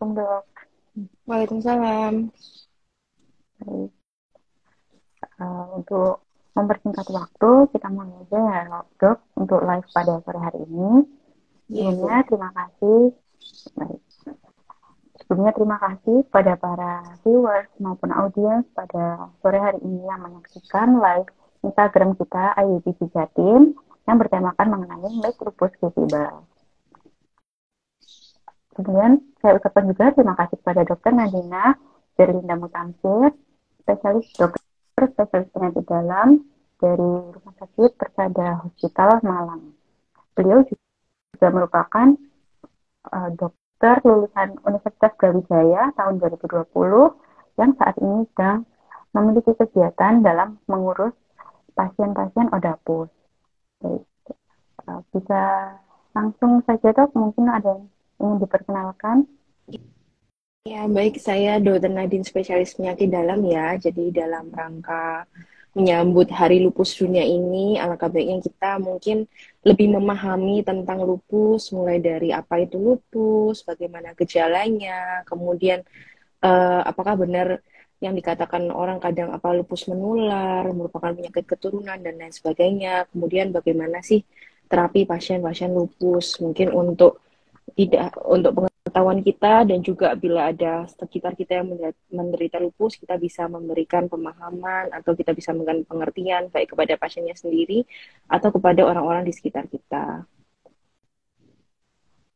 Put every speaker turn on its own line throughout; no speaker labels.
Assalamualaikum dok.
Waalaikumsalam.
Baik, untuk mempersingkat waktu, kita mulai aja ya dok untuk live pada sore hari ini.
Iya,
Sebelumnya
boleh.
terima kasih, baik. Sebelumnya terima kasih pada para viewers maupun audiens pada sore hari ini yang menyaksikan live Instagram kita IUPC Jatim yang bertemakan mengenai Make Lupus Visible. Kemudian saya ucapkan juga terima kasih kepada Dokter Nadina Berlinda Mutamsir, spesialis dokter spesialis penyakit dalam dari Rumah Sakit Persada Hospital Malang. Beliau juga merupakan dokter lulusan Universitas Brawijaya tahun 2020 yang saat ini sedang memiliki kegiatan dalam mengurus pasien-pasien ODAPUS. Jadi, bisa langsung saja dok, mungkin ada yang ingin diperkenalkan.
Ya, baik. Saya Dr. Nadine, spesialis penyakit dalam ya. Jadi dalam rangka menyambut Hari Lupus Dunia ini, alangkah baiknya kita mungkin lebih memahami tentang lupus, mulai dari apa itu lupus, bagaimana gejalanya, kemudian apakah benar yang dikatakan orang kadang apa lupus menular, merupakan penyakit keturunan dan lain sebagainya. Kemudian bagaimana sih terapi pasien-pasien lupus, mungkin tidak untuk pengetahuan kita dan juga bila ada sekitar kita yang menderita lupus, kita bisa memberikan pemahaman atau kita bisa memberikan pengertian baik kepada pasiennya sendiri atau kepada orang-orang di sekitar kita.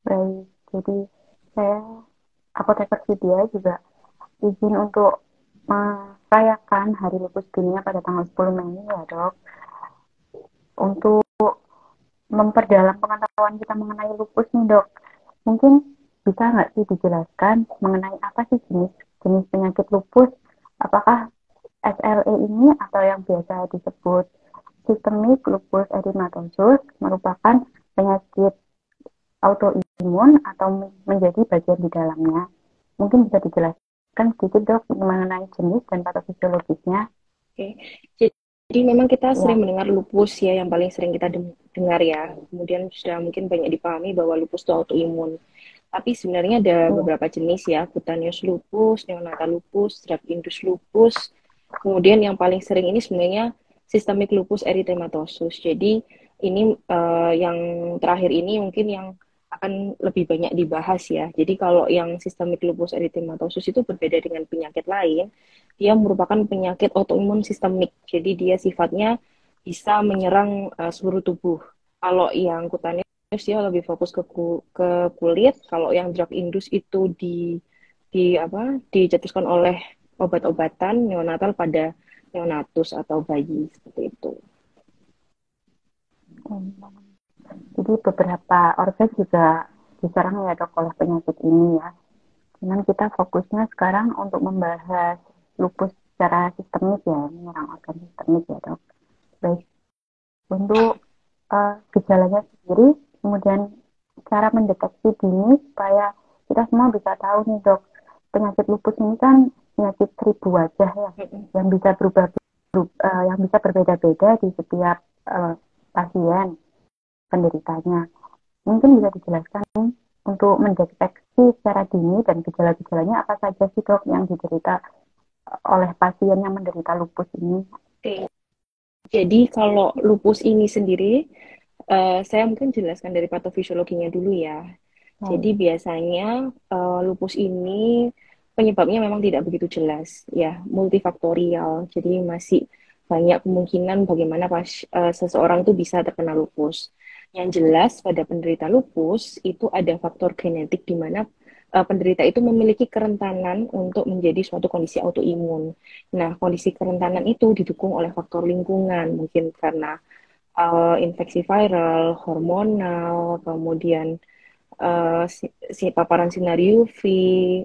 Baik, jadi saya apoteker Vidya juga izin untuk merayakan Hari Lupus Dunia pada tanggal 10 Mei ya dok. Untuk memperdalam pengetahuan kita mengenai lupus nih dok, mungkin bisa nggak sih dijelaskan mengenai apa sih jenis penyakit lupus? Apakah SLE ini atau yang biasa disebut sistemik lupus erythematosus merupakan penyakit autoimun atau menjadi bagian di dalamnya? Mungkin bisa dijelaskan sedikit dok mengenai jenis dan patofisiologisnya.
Oke, jadi memang kita sering
Ya,
mendengar lupus ya, yang paling sering kita dengar ya. Kemudian sudah mungkin banyak dipahami bahwa lupus itu autoimun. Tapi sebenarnya ada
iya.
beberapa jenis ya, cutaneous lupus, neonatal lupus, drug induced lupus. Kemudian yang paling sering ini sebenarnya systemic lupus erythematosus. Jadi ini yang terakhir ini mungkin yang akan lebih banyak dibahas ya. Jadi kalau yang systemic lupus erythematosus itu berbeda dengan penyakit lain, dia merupakan penyakit autoimun sistemik. Jadi dia sifatnya bisa menyerang seluruh tubuh. Kalau yang cutaneous dia lebih fokus ke kulit. Kalau yang drug induced itu di apa dijatuhkan oleh obat-obatan neonatal pada neonatus atau bayi seperti itu.
Jadi beberapa organ juga diserang ya dok oleh penyakit ini ya. Cuman kita fokusnya sekarang untuk membahas lupus secara sistemik ya, menyerang organ sistemik ya dok. Baik, untuk gejalanya sendiri, kemudian cara mendeteksi dini supaya kita semua bisa tahu nih dok, penyakit lupus ini kan penyakit seribu wajah ya, yang bisa yang bisa berbeda-beda di setiap pasien penderitanya. Mungkin bisa dijelaskan untuk mendeteksi secara dini dan gejala-gejalanya apa saja sih dok yang diderita oleh pasien yang menderita lupus ini?
Oke, jadi kalau lupus ini sendiri, saya mungkin jelaskan dari patofisiologinya dulu ya. Jadi
Baik.
biasanya lupus ini penyebabnya memang tidak begitu jelas, ya multifaktorial. Jadi masih banyak kemungkinan bagaimana seseorang itu bisa terkena lupus. Yang jelas pada penderita lupus itu ada faktor genetik di mana penderita itu memiliki kerentanan untuk menjadi suatu kondisi autoimun. Nah, kondisi kerentanan itu didukung oleh faktor lingkungan, mungkin karena infeksi viral, hormonal, kemudian paparan sinar UV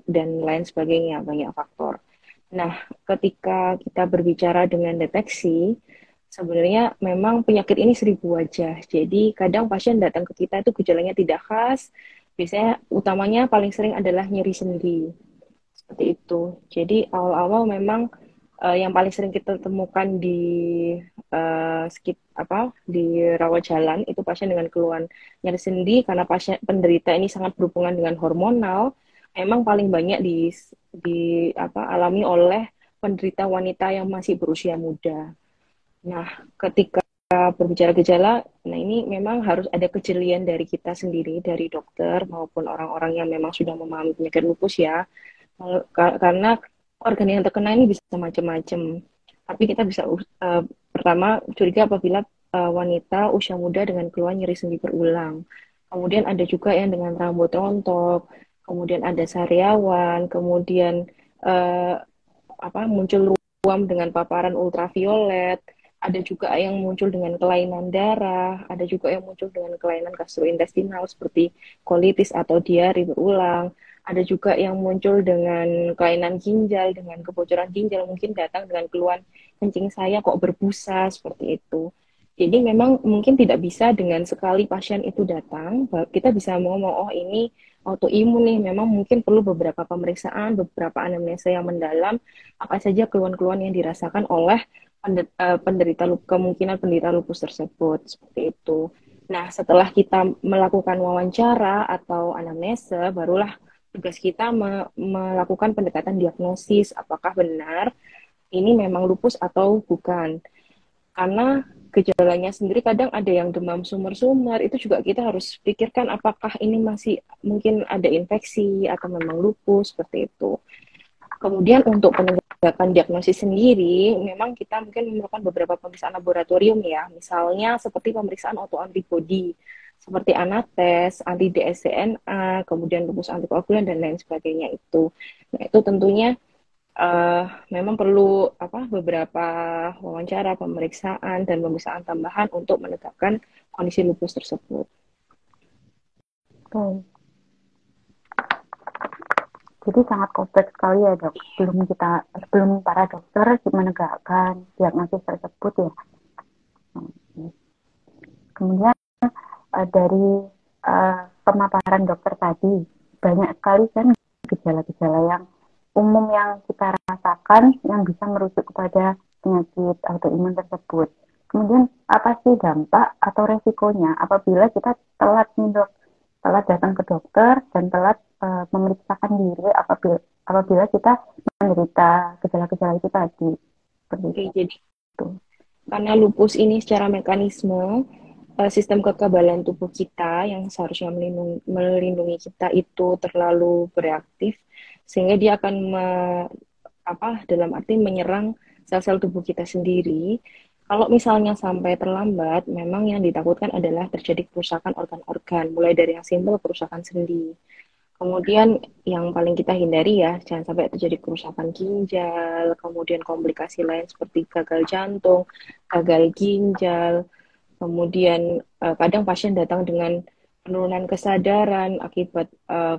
dan lain sebagainya, banyak faktor. Nah, ketika kita berbicara dengan deteksi, sebenarnya memang penyakit ini seribu wajah. Jadi kadang pasien datang ke kita itu gejalanya tidak khas. Biasanya utamanya paling sering adalah nyeri sendi. Seperti itu. Jadi awal-awal memang yang paling sering kita temukan di di rawat jalan itu pasien dengan keluhan nyeri sendi karena pasien penderita ini sangat berhubungan dengan hormonal. emang paling banyak alami oleh penderita wanita yang masih berusia muda. Nah, ketika berbicara gejala, nah ini memang harus ada kejelian dari kita sendiri, dari dokter maupun orang-orang yang memang sudah memahami penyakit lupus ya. Karena organ yang terkena ini bisa macam-macam. Tapi kita bisa pertama curiga apabila wanita usia muda dengan keluhan nyeri sendi berulang. Kemudian ada juga yang dengan rambut rontok, kemudian ada sariawan, kemudian uh, muncul ruam dengan paparan ultraviolet, ada juga yang muncul dengan kelainan darah, ada juga yang muncul dengan kelainan gastrointestinal seperti kolitis atau diare berulang, ada juga yang muncul dengan kelainan ginjal, dengan kebocoran ginjal, mungkin datang dengan keluhan kencing saya kok berbusa, seperti itu. Jadi memang mungkin tidak bisa dengan sekali pasien itu datang, kita bisa ngomong, oh ini autoimun nih, memang mungkin perlu beberapa pemeriksaan, beberapa anamnesa yang mendalam, apa saja keluhan-keluhan yang dirasakan oleh kemungkinan penderita lupus tersebut, seperti itu. Nah, setelah kita melakukan wawancara atau anamnesa, barulah tugas kita melakukan pendekatan diagnosis, apakah benar ini memang lupus atau bukan. Karena gejalanya sendiri kadang ada yang demam sumber-sumber, itu juga kita harus pikirkan apakah ini masih mungkin ada infeksi atau memang lupus, seperti itu. Kemudian untuk penegakan diagnosis sendiri, memang kita mungkin memerlukan beberapa pemeriksaan laboratorium ya, misalnya seperti pemeriksaan autoantibody, seperti anates, anti-dsDNA, kemudian lupus antikoagulan, dan lain sebagainya itu. Nah, itu tentunya memang perlu beberapa wawancara, pemeriksaan, dan pemeriksaan tambahan untuk menegakkan kondisi lupus tersebut.
Oke. Jadi sangat kompleks sekali ya dok. Belum para dokter menegakkan diagnosis tersebut ya. Kemudian dari pemaparan dokter tadi, banyak sekali kan gejala-gejala yang umum yang kita rasakan yang bisa merujuk kepada penyakit autoimun tersebut. Kemudian apa sih dampak atau resikonya apabila kita telat nih dok, telat datang ke dokter dan telat memeriksakan diri apabila kita menderita gejala-gejala itu tadi.
Oke, jadi karena lupus ini secara mekanisme sistem kekebalan tubuh kita yang seharusnya melindungi kita itu terlalu bereaktif, sehingga dia akan dalam arti menyerang sel-sel tubuh kita sendiri. Kalau misalnya sampai terlambat, memang yang ditakutkan adalah terjadi kerusakan organ-organ, mulai dari yang simpel kerusakan sendi. Kemudian yang paling kita hindari ya, jangan sampai terjadi kerusakan ginjal, kemudian komplikasi lain seperti gagal jantung, gagal ginjal, kemudian kadang pasien datang dengan penurunan kesadaran akibat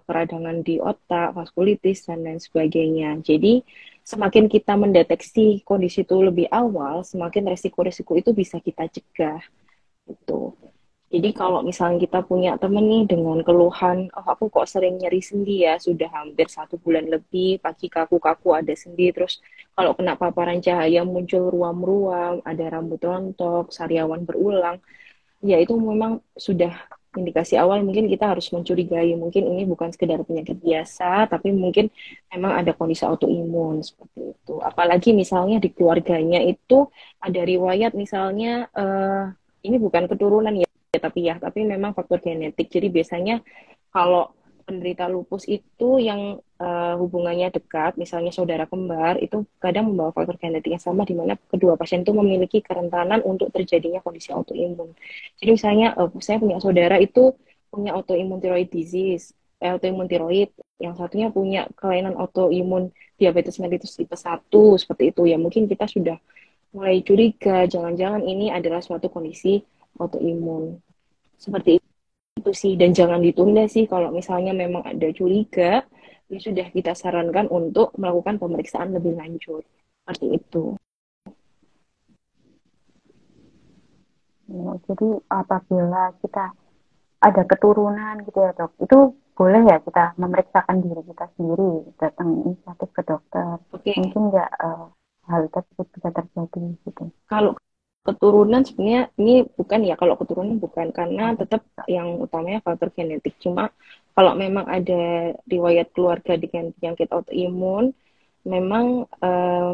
peradangan di otak, vaskulitis, dan lain sebagainya. Jadi, semakin kita mendeteksi kondisi itu lebih awal, semakin resiko-resiko itu bisa kita cegah. Gitu. Jadi kalau misalnya kita punya temen nih dengan keluhan, oh aku kok sering nyeri sendi ya, sudah hampir 1 bulan lebih, pagi kaku-kaku ada sendi, terus kalau kena paparan cahaya muncul ruam-ruam, ada rambut rontok, sariawan berulang, ya itu memang sudah indikasi awal mungkin kita harus mencurigai mungkin ini bukan sekedar penyakit biasa tapi mungkin memang ada kondisi autoimun seperti itu. Apalagi misalnya di keluarganya itu ada riwayat misalnya ini bukan keturunan ya tapi memang faktor genetik. Jadi biasanya kalau penderita lupus itu yang hubungannya dekat, misalnya saudara kembar, itu kadang membawa faktor genetik yang sama, di mana kedua pasien itu memiliki kerentanan untuk terjadinya kondisi autoimun. Jadi misalnya saya punya saudara itu punya autoimun thyroid disease, autoimun tiroid, yang satunya punya kelainan autoimun diabetes mellitus tipe 1, seperti itu. Ya mungkin kita sudah mulai curiga, jangan-jangan ini adalah suatu kondisi autoimun. Seperti itu sih, dan jangan ditunda sih kalau misalnya memang ada curiga, ya sudah kita sarankan untuk melakukan pemeriksaan lebih lanjut. Seperti itu.
Jadi apabila kita ada keturunan gitu ya dok, itu boleh ya kita memeriksakan diri kita sendiri, datang inisiatif ke dokter.
Oke.
Mungkin nggak hal tersebut bisa terjadi gitu.
Kalau keturunan sebenarnya ini bukan ya, kalau keturunan bukan, karena tetap yang utamanya faktor genetik. Cuma kalau memang ada riwayat keluarga dengan penyakit autoimun, memang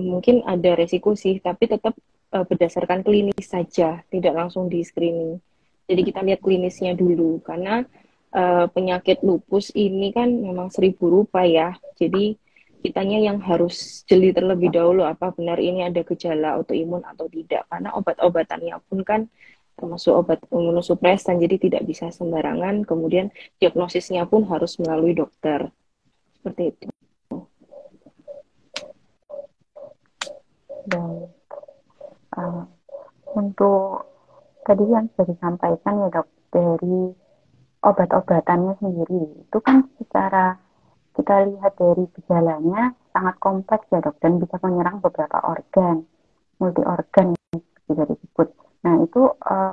mungkin ada resiko sih, tapi tetap berdasarkan klinis saja, tidak langsung di screening. Jadi kita lihat klinisnya dulu, karena penyakit lupus ini kan memang 1000 rupa ya. Jadi kitanya yang harus jeli terlebih dahulu apa benar ini ada gejala autoimun atau tidak. Karena obat-obatannya pun kan termasuk obat imunosupresan, jadi tidak bisa sembarangan. Kemudian diagnosisnya pun harus melalui dokter. Seperti itu.
Dan untuk tadi yang sudah disampaikan ya dok, dari obat-obatannya sendiri, itu kan secara kita lihat dari gejalanya sangat kompleks ya dok, dan bisa menyerang beberapa organ, multi organ bisa disebut. Nah itu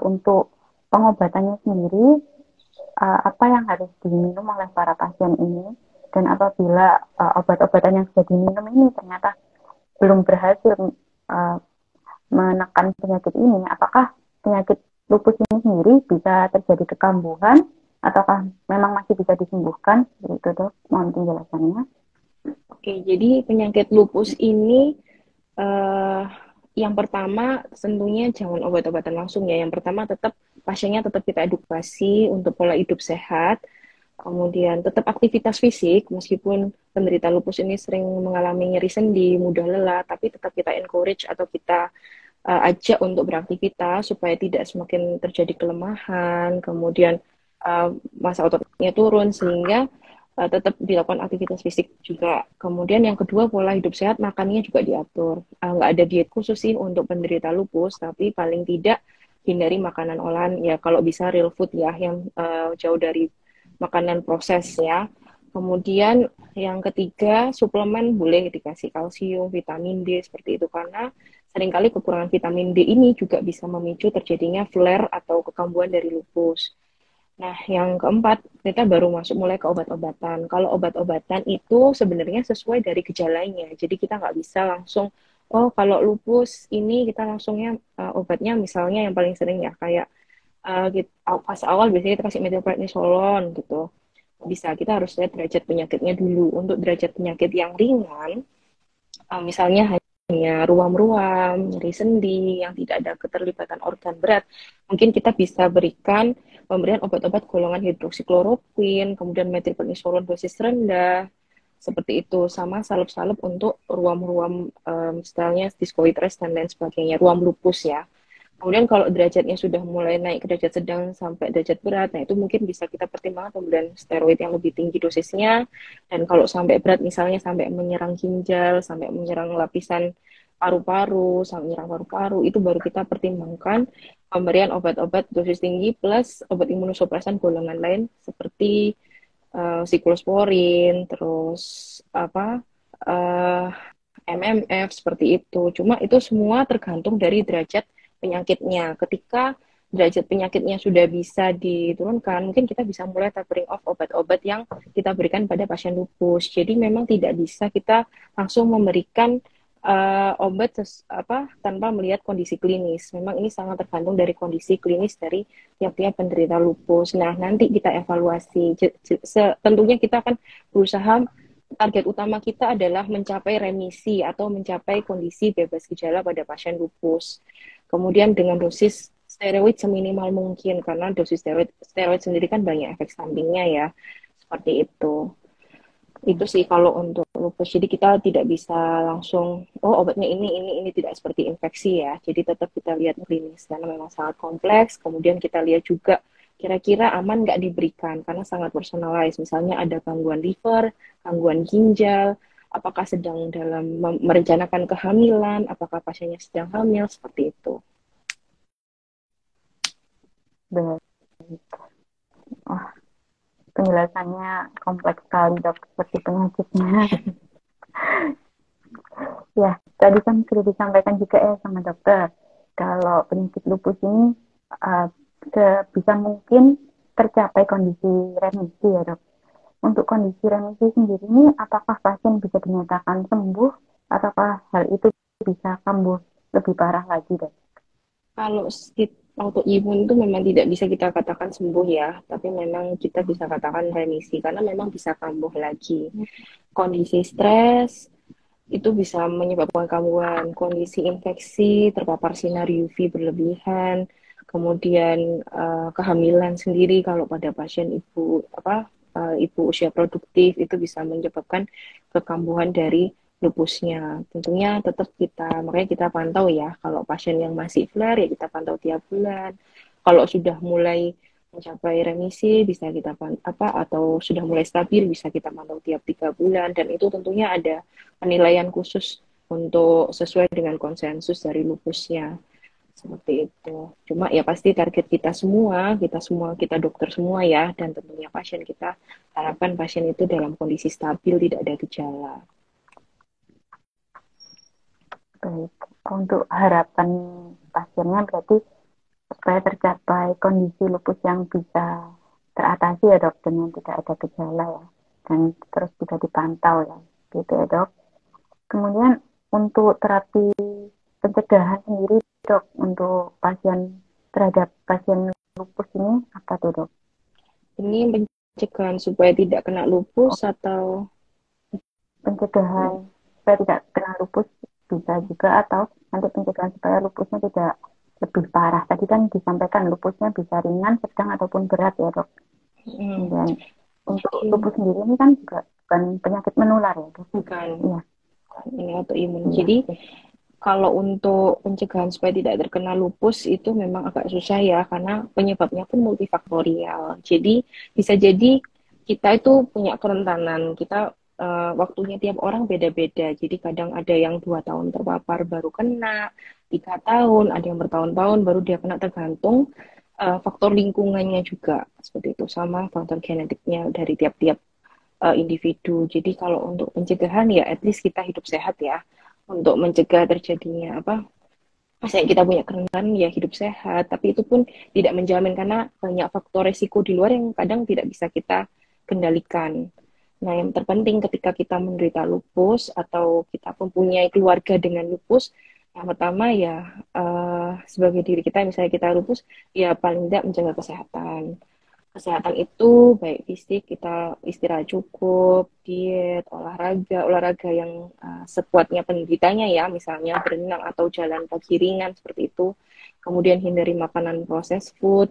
untuk pengobatannya sendiri, apa yang harus diminum oleh para pasien ini, dan apabila obat-obatan yang sudah diminum ini ternyata belum berhasil menekan penyakit ini, apakah penyakit lupus ini sendiri bisa terjadi kekambuhan ataukah memang masih bisa disembuhkan? Itu dok, mohon penjelasannya.
Oke, jadi penyakit lupus ini uh, yang pertama tentunya jangan obat-obatan langsung ya. Yang pertama tetap pasiennya tetap kita edukasi untuk pola hidup sehat. Kemudian tetap aktivitas fisik, meskipun penderita lupus ini sering mengalami nyeri sendi, mudah lelah, tapi tetap kita encourage atau kita ajak untuk beraktivitas supaya tidak semakin terjadi kelemahan, kemudian masa ototnya turun sehingga tetap dilakukan aktivitas fisik juga. Kemudian yang kedua pola hidup sehat, makannya juga diatur. Nggak ada diet khusus sih untuk penderita lupus, tapi paling tidak hindari makanan olahan ya kalau bisa real food ya yang jauh dari makanan proses ya. Kemudian yang ketiga suplemen boleh dikasih kalsium, vitamin D seperti itu karena seringkali kekurangan vitamin D ini juga bisa memicu terjadinya flare atau kekambuhan dari lupus. Nah, yang keempat, kita baru masuk mulai ke obat-obatan. Kalau obat-obatan itu sebenarnya sesuai dari gejalanya. Jadi kita nggak bisa langsung, oh kalau lupus ini kita langsungnya obatnya misalnya yang paling sering ya kayak pas awal biasanya kita kasih methylprednisolone gitu. Bisa, kita harus lihat derajat penyakitnya dulu. Untuk derajat penyakit yang ringan, misalnya hanya ruam-ruam, nyeri sendi, yang tidak ada keterlibatan organ berat, mungkin kita bisa berikan pemberian obat-obat golongan hidroksikloroquine, kemudian methylprednisolone dosis rendah, seperti itu, sama salep-salep untuk ruam-ruam, misalnya discoid rest dan lain sebagainya, ruam lupus ya. Kemudian kalau derajatnya sudah mulai naik ke derajat sedang sampai derajat berat, nah itu mungkin bisa kita pertimbangkan pemberian steroid yang lebih tinggi dosisnya. Dan kalau sampai berat misalnya sampai menyerang ginjal, sampai menyerang lapisan paru-paru, sampai menyerang paru-paru, itu baru kita pertimbangkan pemberian obat-obat dosis tinggi plus obat imunosupresan golongan lain seperti siklosporin, terus apa MMF seperti itu. Cuma itu semua tergantung dari derajat penyakitnya. Ketika derajat penyakitnya sudah bisa diturunkan, mungkin kita bisa mulai tapering off obat-obat yang kita berikan pada pasien lupus. Jadi memang tidak bisa kita langsung memberikan obat tanpa melihat kondisi klinis. Memang ini sangat tergantung dari kondisi klinis dari tiap-tiap penderita lupus. Nah, nanti kita evaluasi. Tentunya kita akan berusaha target utama kita adalah mencapai remisi atau mencapai kondisi bebas gejala pada pasien lupus. Kemudian dengan dosis steroid seminimal mungkin karena dosis steroid sendiri kan banyak efek sampingnya ya. Seperti itu. Itu sih kalau untuk lupus. Jadi kita tidak bisa langsung obatnya ini tidak seperti infeksi ya. Jadi tetap kita lihat klinis karena memang sangat kompleks. Kemudian kita lihat juga kira-kira aman nggak diberikan karena sangat personalized. Misalnya ada gangguan liver, gangguan ginjal, apakah sedang dalam merencanakan kehamilan, apakah pasiennya sedang hamil, seperti itu.
Baik. Oh, penjelasannya kompleks sekali dok, seperti penyakitnya. Ya, tadi kan sudah disampaikan juga ya sama dokter, kalau penyakit lupus ini sebisa mungkin tercapai kondisi remisi ya dok. Untuk kondisi remisi sendiri ini, apakah pasien bisa dinyatakan sembuh, ataukah hal itu bisa kambuh lebih parah lagi dok?
Kalau autoimun itu memang tidak bisa kita katakan sembuh ya, tapi memang kita bisa katakan remisi karena memang bisa kambuh lagi. Kondisi stres itu bisa menyebabkan gangguan, kondisi infeksi, terpapar sinar UV berlebihan, kemudian kehamilan sendiri kalau pada pasien ibu usia produktif itu bisa menyebabkan kekambuhan dari lupusnya. Tentunya tetap makanya kita pantau ya. Kalau pasien yang masih flare ya kita pantau tiap bulan. Kalau sudah mulai mencapai remisi bisa kita atau sudah mulai stabil bisa kita pantau tiap 3 bulan dan itu tentunya ada penilaian khusus untuk sesuai dengan konsensus dari lupusnya seperti itu. Cuma ya pasti target kita dokter semua ya, dan tentunya pasien kita harapkan pasien itu dalam kondisi stabil, tidak ada gejala.
Baik, untuk harapan pasiennya berarti supaya tercapai kondisi lupus yang bisa teratasi ya dok, dengan tidak ada gejala ya, dan terus bisa dipantau ya, gitu ya dok. Kemudian untuk terapi pencegahan sendiri dok, untuk terhadap pasien lupus ini apa tuh dok?
Ini pencegahan supaya tidak kena lupus atau
Pencegahan supaya tidak kena lupus bisa juga, atau nanti pencegahan supaya lupusnya tidak lebih parah. Tadi kan disampaikan lupusnya bisa ringan, sedang ataupun berat ya dok. Dan untuk lupus sendiri ini kan juga bukan penyakit menular ya dok.
Bukan.
Iya.
Ini autoimun.
Iya.
Jadi kalau untuk pencegahan supaya tidak terkena lupus itu memang agak susah ya karena penyebabnya pun multifaktorial. Jadi bisa jadi kita itu punya kerentanan. Kita waktunya tiap orang beda-beda. Jadi kadang ada yang 2 tahun terpapar baru kena, 3 tahun, ada yang bertahun-tahun baru dia kena, tergantung faktor lingkungannya juga seperti itu, sama faktor genetiknya dari tiap-tiap individu. Jadi kalau untuk pencegahan ya at least kita hidup sehat ya. Untuk mencegah terjadinya misalnya kita punya kerentanan ya hidup sehat, tapi itu pun tidak menjamin karena banyak faktor resiko di luar yang kadang tidak bisa kita kendalikan. Nah, yang terpenting ketika kita menderita lupus atau kita mempunyai keluarga dengan lupus, yang pertama ya sebagai diri kita, misalnya kita lupus, ya paling tidak menjaga kesehatan. Kesehatan itu baik fisik, kita istirahat cukup, diet, olahraga yang sekuatnya penderitanya ya, misalnya berenang atau jalan pagi ringan seperti itu. Kemudian hindari makanan proses food,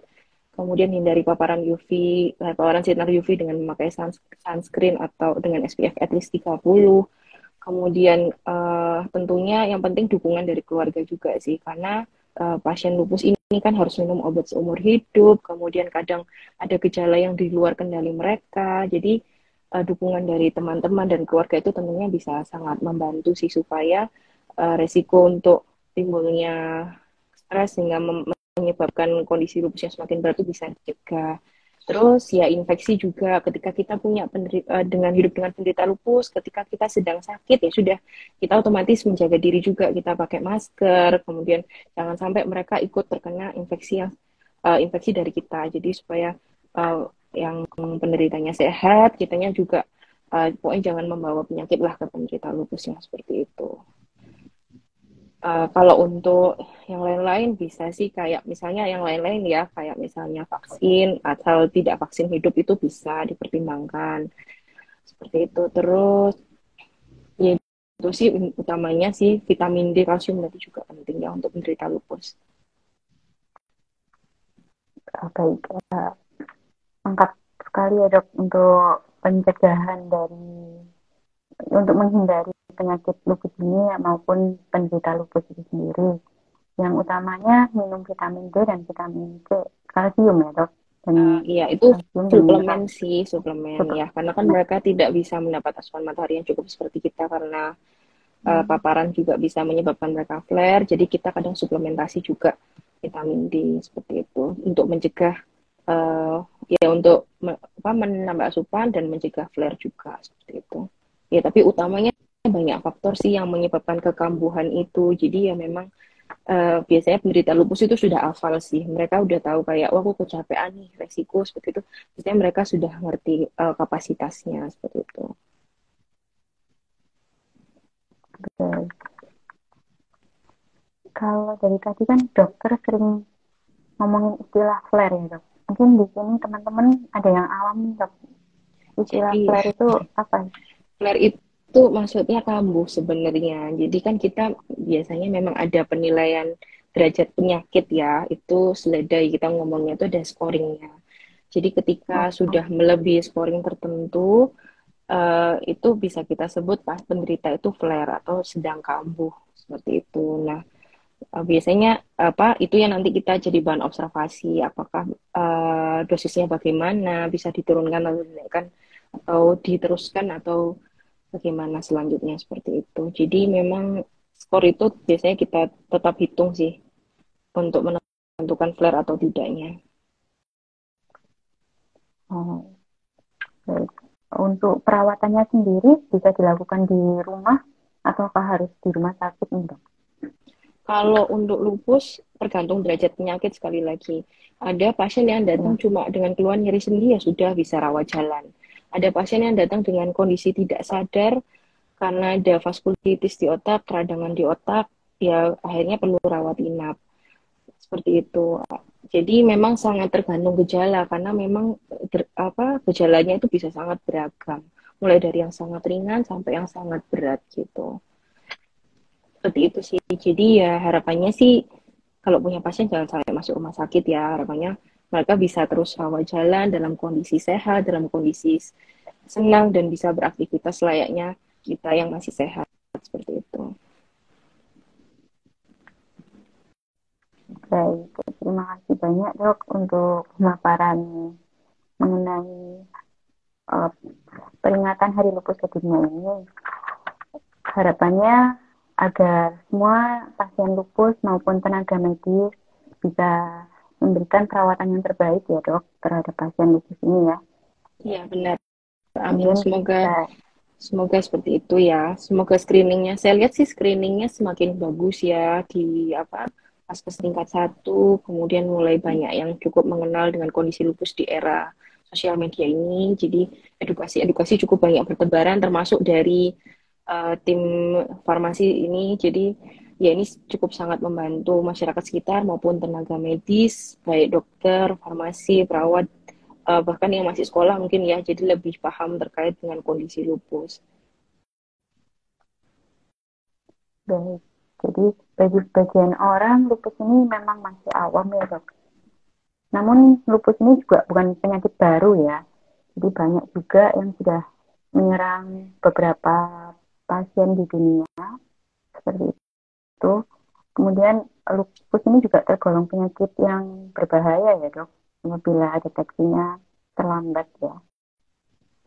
kemudian hindari paparan sinar UV dengan memakai sunscreen atau dengan SPF at least 30. Kemudian tentunya yang penting dukungan dari keluarga juga sih, karena pasien lupus ini kan harus minum obat seumur hidup, kemudian kadang ada gejala yang di luar kendali mereka, jadi dukungan dari teman-teman dan keluarga itu tentunya bisa sangat membantu sih supaya resiko untuk timbulnya stres sehingga menyebabkan kondisi lupus yang semakin berat itu bisa dicegah. Terus ya infeksi juga ketika kita dengan hidup dengan penderita lupus, ketika kita sedang sakit ya sudah kita otomatis menjaga diri juga, kita pakai masker, kemudian jangan sampai mereka ikut terkena infeksi dari kita. Jadi supaya yang penderitanya sehat, kitanya juga pokoknya jangan membawa penyakit lah ke penderita lupus yang seperti itu. Kalau untuk yang lain-lain bisa sih kayak misalnya yang lain-lain ya, kayak misalnya vaksin atau tidak vaksin hidup itu bisa dipertimbangkan seperti itu. Terus ya itu sih utamanya sih vitamin D, kalsium itu juga penting ya untuk penderita lupus.
Baik, lengkap sekali ya dok untuk pencegahan untuk menghindari penyakit lupus ini maupun penderita lupus itu sendiri. Yang utamanya minum vitamin D dan vitamin C, kalsium ya dok.
Iya itu suplemen ya, karena kan mereka tidak bisa mendapat asupan matahari yang cukup seperti kita karena paparan juga bisa menyebabkan mereka flare. Jadi kita kadang suplementasi juga vitamin D seperti itu untuk mencegah untuk menambah asupan dan mencegah flare juga seperti itu. Ya tapi utamanya banyak faktor sih yang menyebabkan kekambuhan itu. Jadi ya memang biasanya penderita lupus itu sudah hafal sih. Mereka udah tahu kayak, wah aku kecapean nih, resiko seperti itu. Biasanya mereka sudah ngerti kapasitasnya seperti itu.
Kalau dari tadi kan dokter sering ngomongin istilah flare ya dok. Mungkin di sini teman-teman ada yang awam nih dok. Istilah
Jadi
flare itu apa?
flare itu maksudnya kambuh sebenarnya. Jadi kan kita biasanya memang ada penilaian derajat penyakit ya, itu seledai kita ngomongnya itu ada scoringnya. Jadi ketika
Oh,
sudah melebihi scoring tertentu, itu bisa kita sebut pas penderita itu flare atau sedang kambuh seperti itu. Nah, biasanya apa itu yang nanti kita jadi bahan observasi, apakah dosisnya bagaimana, bisa diturunkan atau dinaikkan atau diteruskan atau bagaimana selanjutnya seperti itu. Jadi memang skor itu biasanya kita tetap hitung sih untuk menentukan flare atau tidaknya.
oh, baik. Untuk perawatannya sendiri bisa dilakukan di rumah ataukah harus di rumah sakit nih dok?
Kalau untuk lupus, tergantung derajat penyakit sekali lagi. Ada pasien yang datang
Ya.
cuma dengan keluhan nyeri sendi ya sudah bisa rawat jalan. Ada pasien yang datang dengan kondisi tidak sadar karena ada vaskulitis di otak, peradangan di otak, ya akhirnya perlu rawat inap. Seperti itu. Jadi memang sangat tergantung gejala karena memang gejalanya itu bisa sangat beragam. Mulai dari yang sangat ringan sampai yang sangat berat gitu. Seperti itu sih. Jadi ya harapannya sih kalau punya pasien jangan sampai masuk rumah sakit ya. Harapannya mereka bisa terus rawat jalan dalam kondisi sehat, dalam kondisi senang dan bisa beraktivitas layaknya kita yang masih sehat seperti itu.
Baik, terima kasih banyak dok untuk pemaparan mengenai uh, peringatan Hari Lupus Sedunia ini. Harapannya agar semua pasien lupus maupun tenaga medis bisa memberikan perawatan yang terbaik ya dok terhadap pasien lupus ini ya.
Iya benar. Amin.
Kemudian
Semoga
bisa,
semoga seperti itu ya. Semoga screeningnya, saya lihat sih screeningnya semakin bagus ya di apa Paskes tingkat 1. Kemudian mulai banyak yang cukup mengenal dengan kondisi lupus di era sosial media ini. Jadi edukasi cukup banyak bertebaran, termasuk dari tim farmasi ini. Jadi ya ini cukup sangat membantu masyarakat sekitar maupun tenaga medis, baik dokter, farmasi, perawat, bahkan yang masih sekolah mungkin ya, jadi lebih paham terkait dengan kondisi lupus.
baik. Jadi bagi sebagian orang lupus ini memang masih awam ya dok. Namun lupus ini juga bukan penyakit baru ya. Jadi banyak juga yang sudah menyerang beberapa pasien di dunia seperti itu. Kemudian lupus ini juga tergolong penyakit yang berbahaya ya dok, apabila deteksinya terlambat ya.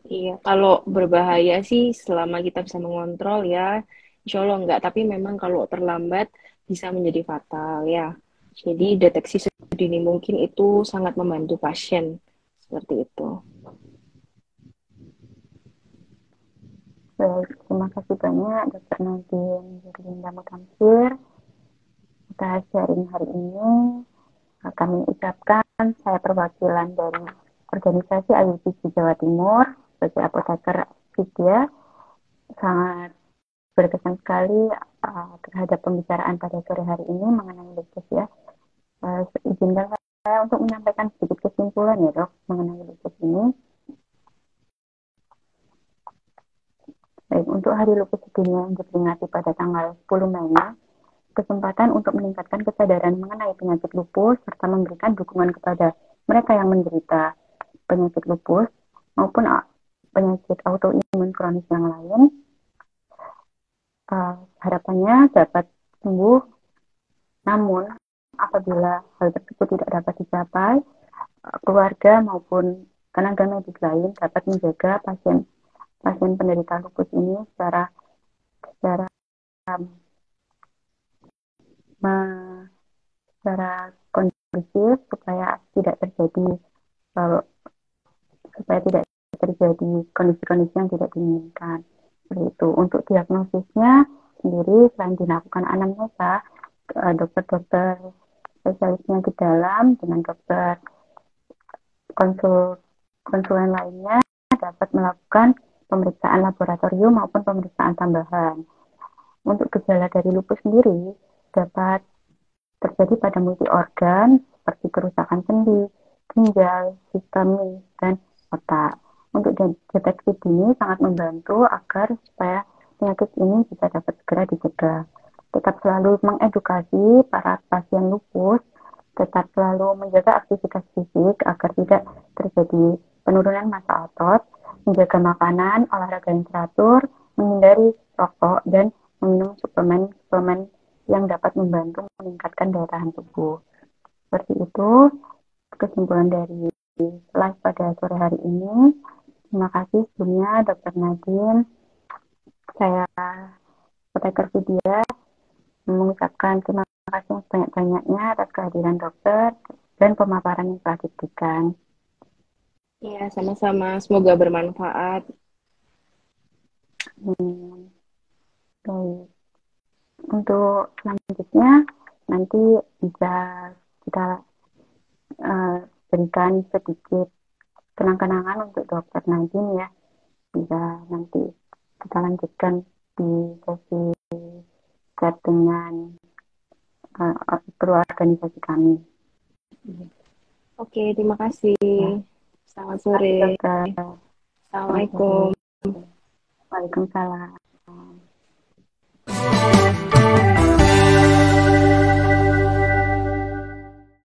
Iya, kalau berbahaya sih selama kita bisa mengontrol ya, insya Allah enggak. Tapi memang kalau terlambat bisa menjadi fatal ya. Jadi deteksi sedini mungkin itu sangat membantu pasien seperti itu.
Baik, terima kasih banyak Dokter Nadine Yurlinda Mutansir atas sharing hari ini. Kami ucapkan saya perwakilan dari organisasi IUCG Jawa Timur sebagai apoteker Vidya sangat berkesan sekali terhadap pembicaraan pada sore hari ini mengenai lupus ya. Izinkan saya untuk menyampaikan sedikit kesimpulan ya dok mengenai lupus ini. Baik, untuk Hari Lupus Sedunia yang diperingati pada tanggal 10 Mei, kesempatan untuk meningkatkan kesadaran mengenai penyakit lupus serta memberikan dukungan kepada mereka yang menderita penyakit lupus maupun penyakit autoimun kronis yang lain. Harapannya dapat sembuh, namun apabila hal tersebut tidak dapat dicapai, keluarga maupun tenaga medis lain dapat menjaga pasien penderita lupus ini secara secara kondusif supaya tidak terjadi uh, kondisi-kondisi yang tidak diinginkan. Seperti itu. Untuk diagnosisnya sendiri selain dilakukan anamnesa, dokter-dokter spesialisnya di dalam dengan dokter konsulen lainnya dapat melakukan pemeriksaan laboratorium maupun pemeriksaan tambahan. Untuk gejala dari lupus sendiri dapat terjadi pada multi organ seperti kerusakan sendi, ginjal, sistemik, dan otak. Untuk deteksi dini sangat membantu agar supaya penyakit ini bisa dapat segera dicegah. Tetap selalu mengedukasi para pasien lupus, tetap selalu menjaga aktivitas fisik agar tidak terjadi penurunan massa otot, menjaga makanan, olahraga yang teratur, menghindari rokok, dan meminum suplemen-suplemen yang dapat membantu meningkatkan daya tahan tubuh. Seperti itu kesimpulan dari live pada sore hari ini. Terima kasih sebelumnya Dr. Nadine. Saya Apoteker Vidya mengucapkan terima kasih sebanyak-banyaknya atas kehadiran dokter dan pemaparan yang telah diberikan.
Ya, sama-sama. Semoga bermanfaat.
Baik. Untuk selanjutnya nanti bisa kita berikan sedikit kenang-kenangan untuk dokter Nadine ya. Bisa nanti kita lanjutkan di sesi chat dengan organisasi kami.
Oke, terima kasih. Selamat sore.
Dokter.
Assalamualaikum.
Waalaikumsalam.